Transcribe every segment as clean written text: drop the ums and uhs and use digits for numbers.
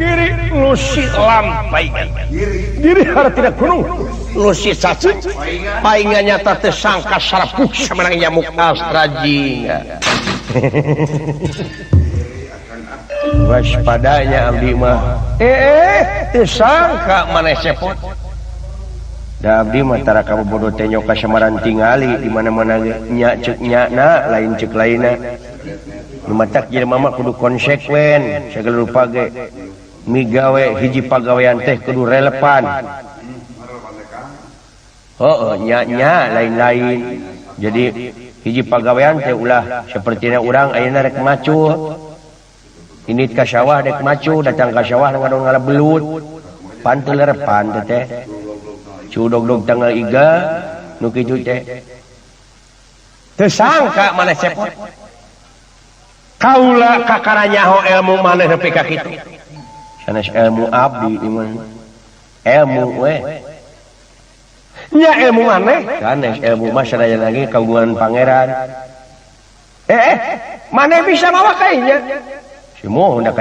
kiri nusi lampai diri harus tidak gunung nusi cacing paingannya teh sangka sarapuk semenang nyamuk astrajing waspadanya abdi mah tersangka mana cepot da abdi mah tara kamu bodoh teh nyoka samaran tingali di mana-mana nya cek nyana lain cek lainna matak jelema mah kudu konsekuen segala rupa ge migawe hiji pagawean teh kudu relevan nya lain-lain jadi hiji pagawean teh ulah sepertina urang ayeuna rek macu ini ka sawah rek macu datang ka sawah ngadon ngalabelut pantul lerepan teh cudog-dog tanggal iga nu kitu teh teu sangka maneh cepot kaula kakaranyaho ilmu maneh nepi ka kitu sanes ilmu abdi iman ilmu we nya ilmu maneh sanes ilmu mah sadaya lagi kagungan pangeran maneh bisa mawa kainya semua hendak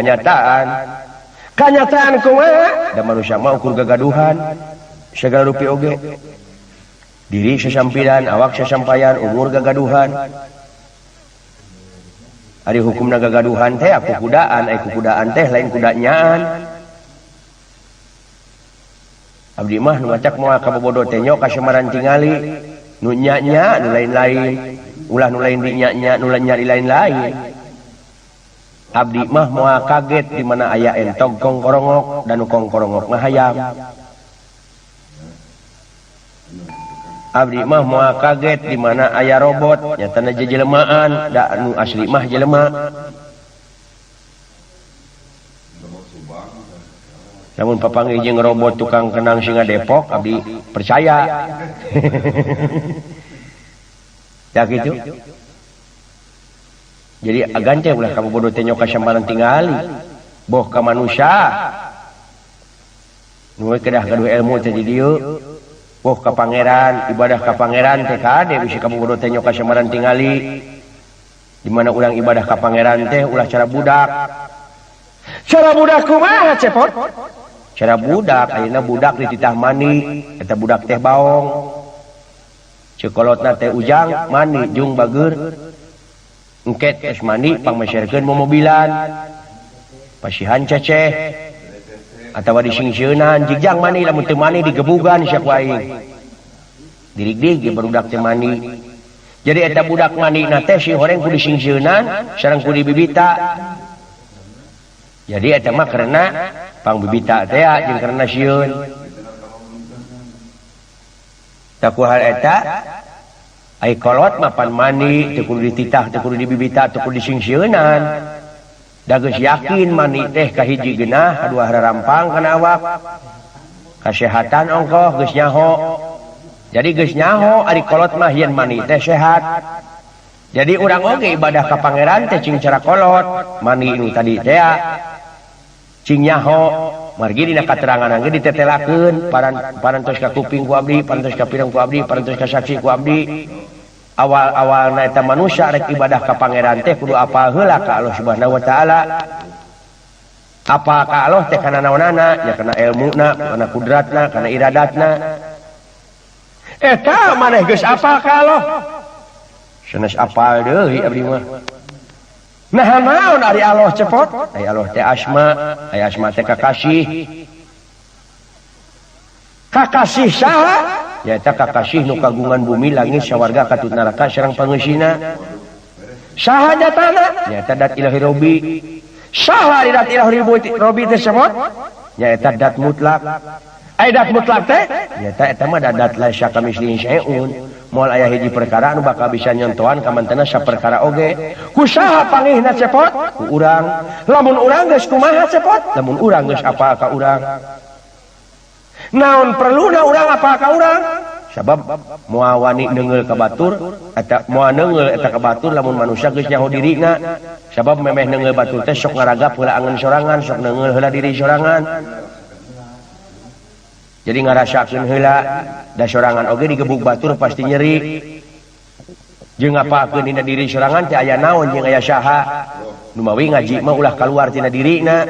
kenyataan kumaha da manusia mah ukur gagaduhan segala rupi oge diri sesampiran awak sesampaian umur gagaduhan ari hukumna gagaduhan teh aku kudaan teh lain kudanyaan abdi mah nu ngacak moal kabobodo teh nya ka samaran tingali nu nya-nya nu lain-lain ulah nu lain di nya-nya nu nyari lain-lain abdi mah moal kaget di mana aya entog kongkorongok dan kongkorongok mah hayam abdi mah moal kaget di mana aya robot nyatana jelmaan da anu asli mah jelema namun papanggih jeung robot tukang kenang singa Depok abdi percaya ya gitu jadi agan teh ulah kamu bodoh teh nyoka sambaran tingali boh ka manusia nu kedah gaduh ilmu teh di dieu boh ka pangeran ibadah ka pangeran teh kade bisi kamu bodoh teh nyoka sambaran tingali di mana ulang ibadah ka pangeran teh ulah cara budak kumaha cepot cara budak ayeuna budak dititah mani eta budak teh baong cekolotna teh ujang mani jung bageur engket es mandi pangmeserkeun momobilan pasihan ceceh atawa disingsieunan jigjang mani lamun teu mani digebugan sia ku aing dirig-dig ge barudak teh mani jadi eta budak mani na teh si horeng ku disingsieunan sareng ku dibibita jadi eta mah karena pangbibita teh jeung karena sieun tak hal eta ai kolot mapan mani teu kudu dititah teu kudu dibibita teu kudu disingsieunan da geus yakin mani teh kahiji geunah kadua hararampang kana awak kasehatan ongkoh geus nyaho jadi geus nyaho ari kolot mah yen mani teh sehat jadi urang oge ibadah ka pangeran teh cing cara kolot mani nu tadi teh cing nyaho margi dina katerangan angge ditetelakeun parantos ka kuping ku abdi parantos ka pirang ku abdi parantos ka saksi ku abdi awal-awalna eta manusia rek ibadah ka pangeran teh kudu apal heula ka Allah Subhanahu wa taala apal ka Allah teh kana naonana nya kana ilmuna kana kudratna kana iradatna eta maneh geus apal ka Allah sanes apal deui abdi mah nah naon ari Allah cepot ai Allah teh asma teh kakasih saha nyaeta kakasih nu kagungan bumi langit sawarga katut neraka sareng pangeusina saha datana nyaeta dat ilahi robi saha dat ilahi robi teh cepot nyaeta dat mutlak ai dat mutlak teh nyaeta eta mah dat la syakamislihin syai'un moal aya hiji perkara anu bakal bisa nyontohan ka mantena saperkara oge ku saha pangihna cepot ku urang lamun urang geus kumaha cepot lamun urang geus apal ka urang naon perluna urang apal ka urang sabab moal wani neungeul ka batur eta moal neungeul eta ka batur lamun manusia geus nyaho dirina sabab memeh neungeul batur teh sok ngaragap heula angeun sorangan sok neungeul heula diri sorangan jadi ngarasakeun heula da sorangan oge digebuk batur pasti nyeri jeung ngapakeun dina diri sorangan teh aya naon jeung aya saha nu mawi ngaji mah ulah kaluar tina dirina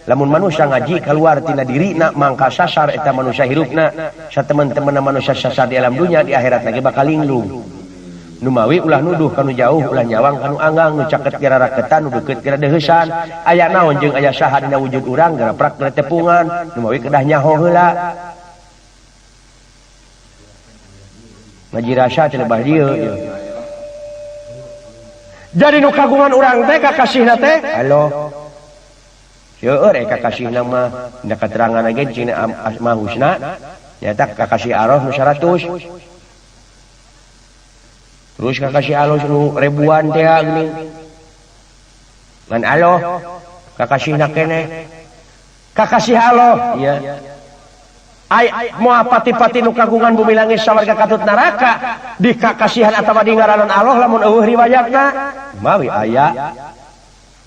lamun manusia ngaji keluar tina dirina mangka sasar eta manusia hirupna satemen-temen manusia sasar di alam dunia di akhirat lagi bakal linglung nu mawi ulah nuduh kanu jauh ulah nyawang kanu anggang nu caket kira raketan nu deukeut kira deuheusan aya naon jeung aya saha dina wujud urang gara prak gara tepungan nu mawi kedah nyaho heula ngaji rasa teh lebah dieu jadi nu kagungan urang teh kakasihna teh halo seueur kakasihna mah dina katerangan ge cina asma husna nyata kakasih Allah nu 100 terus kakasih Allah nu ribuan teh geuning ngan Allah kakasihna keneh kakasih Allah iya ai moal pati-pati nu kagungan bumi langit sawarga katut neraka di kakasihan atawa di ngaranan Allah lamun eueuh riwayatna mawi aya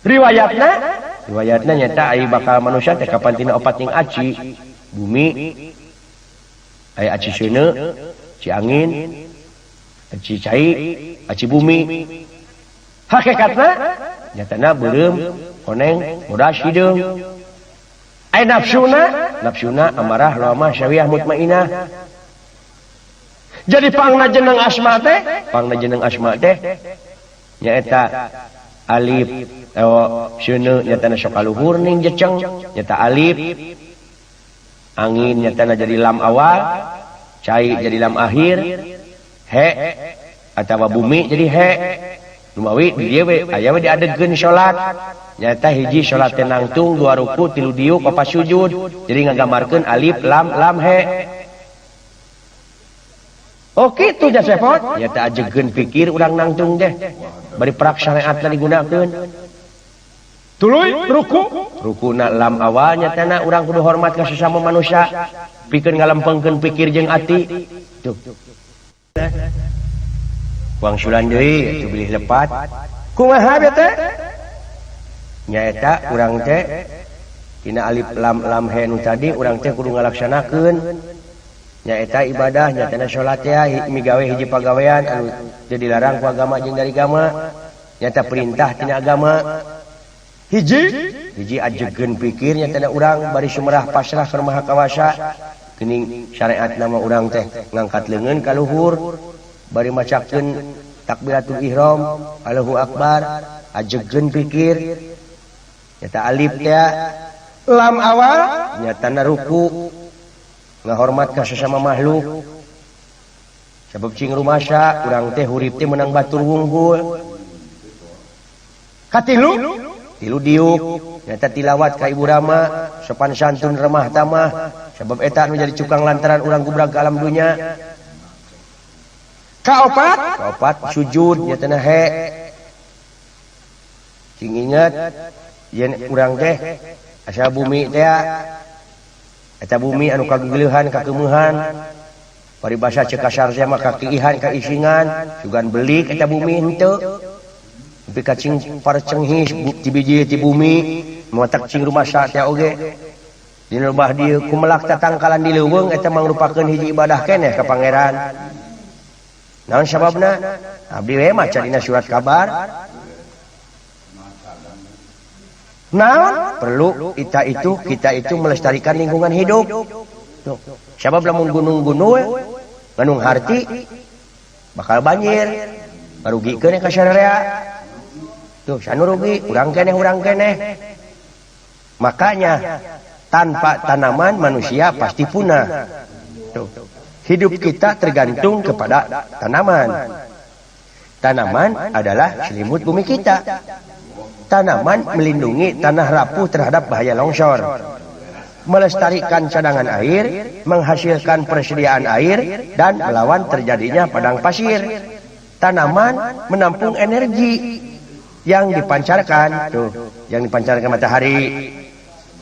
riwayatna nyata ai bakal manusia teh kapan tina opat jeung aci bumi aya aci seuneu ci angin aci cai aci bumi hakikatna nyatana beureum koneng bodas hideung ai nafsuna amarah lawamah syawiyah mutmainah jadi pangna jeneng asma teh nyaeta alif seuneu nyatana sok kaluhur ning jeceng nyata alif angin nyatana jadi lam awal cai jadi lam akhir he atawa bumi jadi he lumawi di dieu we aya we diadegeun salat nyata hiji salat teh nangtung 2 ruku 3 diuk 4 sujud jadi ngagamarkeun alif lam he oke tuh jasepot nyata ajegeun pikir urang nangtung teh bari prak syariatna digunakeun tuluy rukuna lam awal nyatana urang kudu hormat ka sesama manusia pikeun ngalempengkeun pikir jeung ati tuh uang sulan deui atuh bilih lepat kumaha teh nyaeta urang teh tina alif lam he nu tadi urang teh kudu ngalaksanakeun nyaeta ibadah nyatana salat teh migawe hiji pagawean anu teu dilarang ku agama jeung dari agama nyata perintah tina agama hiji ajegeun pikir nyatana urang bari sumerah pasrah ka Maha Kawasa geuning syariat nama urang teh ngangkat leungeun ka luhur bari macakeun takbiratul ihram Allahu akbar ajegeun pikir nyata alif teh lam awal nyatana ruku ngahormat ka sesama makhluk sabab cing rumasa urang teh hurip teh menang batur wunggul katilu diuk nyata tilawat ka ibu rama sopan santun remah tamah sabab eta anu jadi cukang lantaran urang gubrag ka alam dunya kaopat sujud nyatana he cing inget yen urang teh asa bumi teh eta bumi anu kageugleuhan kakeueuhan paribasa ceuk kasar teh mah kakiihan kaisingan sugan belik eta bumi henteu tapi kacing parcenghis ti biji ti bumi motak cing rumah sa teh oge dina lembah dieu kumelak tatangkalan di leuweung eta mangrupakeun hiji ibadah keneh ka pangeran naon sababna abdi we maca dina surat kabar naon perlu kita itu melestarikan lingkungan hidup tuh sabab lamun gunung-gunung nganung harti bakal banjir barugikeun ka sararea tuh sanu rugi urang keneh makanya tanpa tanaman manusia pasti punah tuh hidup kita tergantung kepada tanaman adalah selimut bumi kita tanaman melindungi tanah rapuh terhadap bahaya longsor melestarikan cadangan air menghasilkan persediaan air dan melawan terjadinya padang pasir tanaman menampung energi yang dipancarkan matahari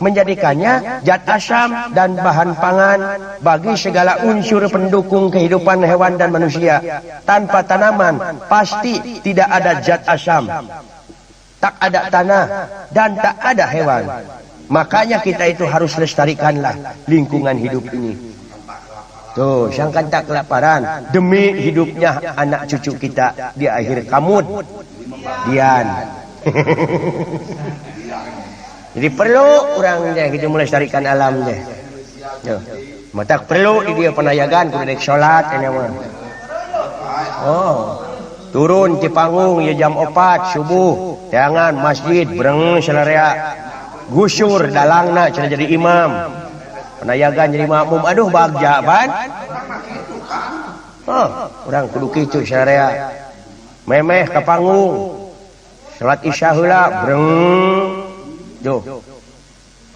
menjadikannya zat asam dan bahan pangan bagi segala unsur pendukung kehidupan hewan dan manusia. Tanpa tanaman pasti tidak ada zat asam, tak ada tanah, dan tak ada hewan. Makanya kita itu harus lestarikanlah lingkungan hidup ini. Tuh, sangkan tak kelaparan demi hidupnya anak cucu kita di akhir kamut. Dian. Jadi perlu orang deh kita mulai carikan alam deh. Yo. Mata perlu di dia penayagan kudu dek salat ini mah. Oh. Turun di panggung ya jam 4 subuh. Jangan masjid bereng salarea. Gusur dalangna cenah jadi imam. Penayagan jadi makmum. Aduh bagja pan. Oh, orang kudu kitu salarea. Memeh ka panggung. Salat Isya heula breng. Duh.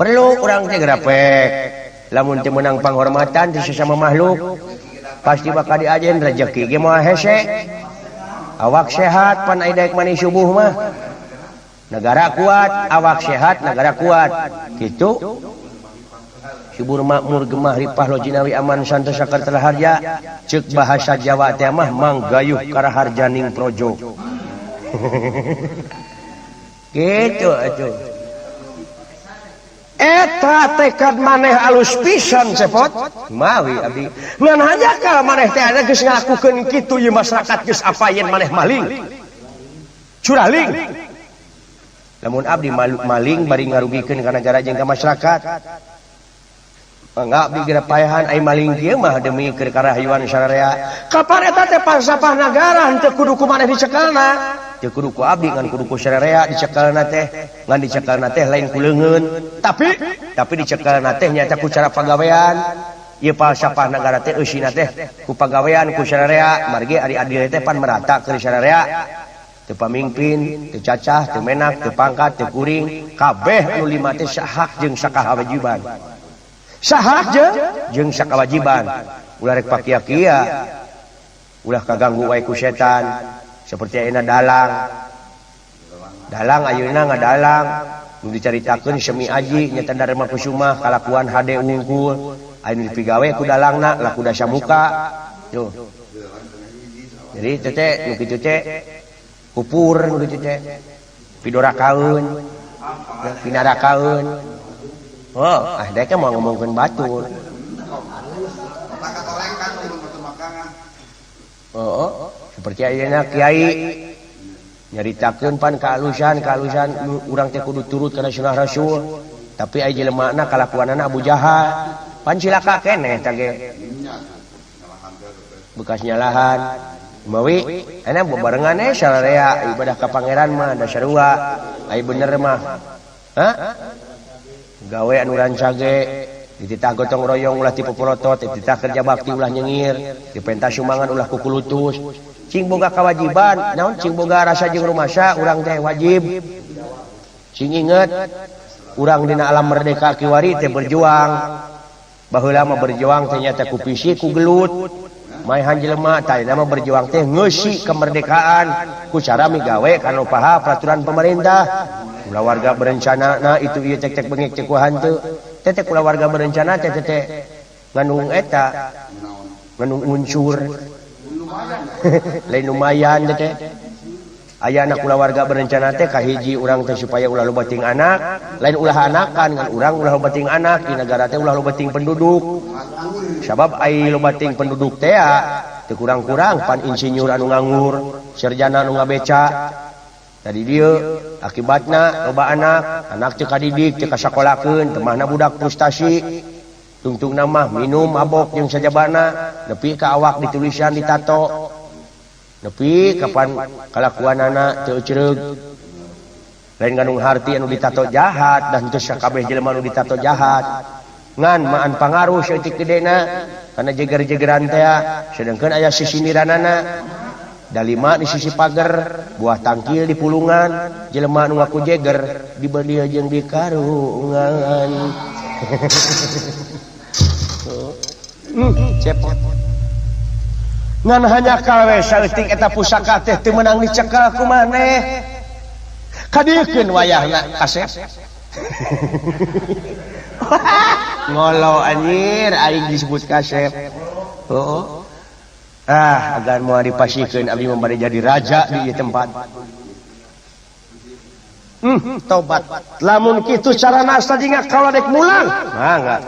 Perlu orang teh grapek. Lamun teu meunang panghormatan di sesama makhluk, pasti bakal diajen rezeki ge moal hese. Awak sehat pan aya daek mani subuh mah. Negara kuat, awak sehat, negara kuat. Kitu. Subur makmur gemah ripah lojinawi aman santos sakartala harja. Ceuk bahasa Jawa teh mah manggayuh karaharjaning projo. Gitu atuh. Eta tekad maneh alus pisan cepot mawi abdi ngan hajakal maneh teh ada geus ngakukeun kitu ye masyarakat geus apayeun maneh maling curaling lamun abdi maling bari ngarugikeun ka negara jeung ka masyarakat enggak abdi geura payahan ai maling kieu mah demi keur karahayuan sararea kapan eta teh pansapah nagara henteu kudu ku maneh dicekelna teu kudu ku abdi ngan kudu ku sararea dicekelna teh ngan dicekelna teh lain ku leungeun tapi dicekelna teh nyaeta ku cara pagawean ieu pansapah nagara teh eusina teh ku pagawean ku sararea margi ari adil teh pan merata keur sararea teu pamimpin teu cacah teu menak teu pangkat teu kuring kabeh anu lima teh sahak jeung sakawajiban sahak jeung sakawajiban ulah rek pakia-kia ulah kaganggu wae ku setan seperti ayeuna dalang ayeuna ngadalang nu dicaritakeun semi aji nya Dharma Kusuma kalakuan hade unggul anu dipigawe ku dalangna laku dasa muka tuh jadi teh teh nu kitu teh pupur nu kitu teh pidorakaeun pinarakaeun oh daek mah ngomongkeun batur oh seperti ayeuna kiai nyaritakeun pan kaalusan urang teh kudu turut kana sunah rasul tapi aya jelemana kalakuanana Abu Jahal pan cilaka keneh tage bekas nyalahan mawi ana bebarengan sararea ibadah ka pangeran mah da sarua ai bener mah ha gawe anu rancage dititah gotong royong ulah tipe porotot dititah kerja bakti ulah nyengir dipentas sumbangan ulah kukulutus cing boga kewajiban naon cing boga rasa jeung rumasa urang teh wajib cing inget urang dina alam merdeka kiwari teh berjuang baheula mah berjuang teh nya teh ku fisik ku gelut maehan jelema tah mah berjuang teh ngeusi kemerdekaan ku cara migawe kana paha peraturan pemerintah ulah warga berencana nah itu ieu cek-cek bengek cek ku hanteu teh kula warga berencana teh ngandung eta ngandung unsur lain lumayan teh aya anak kula warga berencana teh kahiji urang teh supaya ulah loba ting anak lain ulah anakan ngan urang ulah loba ting anak di negara teh ulah loba ting penduduk sabab ai loba ting penduduk teh teu kurang-kurang pan insinyur anu nganggur sarjana anu ngabeca tadi dia akibatna loba anak teu kadidik teu kasakolakeun teu mahna budak frustasi tungtungna mah minum mabok jeung sajabana nepi ka awak ditulisan ditato nepi kapan kalakuanana teu cereug lain ngandung harti anu ditato jahat dan teu sakabeh jelema anu ditato jahat ngan maan pangaruh saeutik gedena kana jeger-jegeran teh sedengkeun aya sisiniranana dalima di sisi pagar buah tangkil di pulungan jelema anu ngaku jeger dibeli jeung di karungan cepot ngan hanya kawe saeutik eta pusaka teh teu meunang dicekel ku maneh kadiekeun wayahna kasep ngolo anjir aing disebut kasep oh agar mau dipasikeun abdi membari jadi raja di tempat tobat lamun kitu carana sadinga kalau dek mulang enggak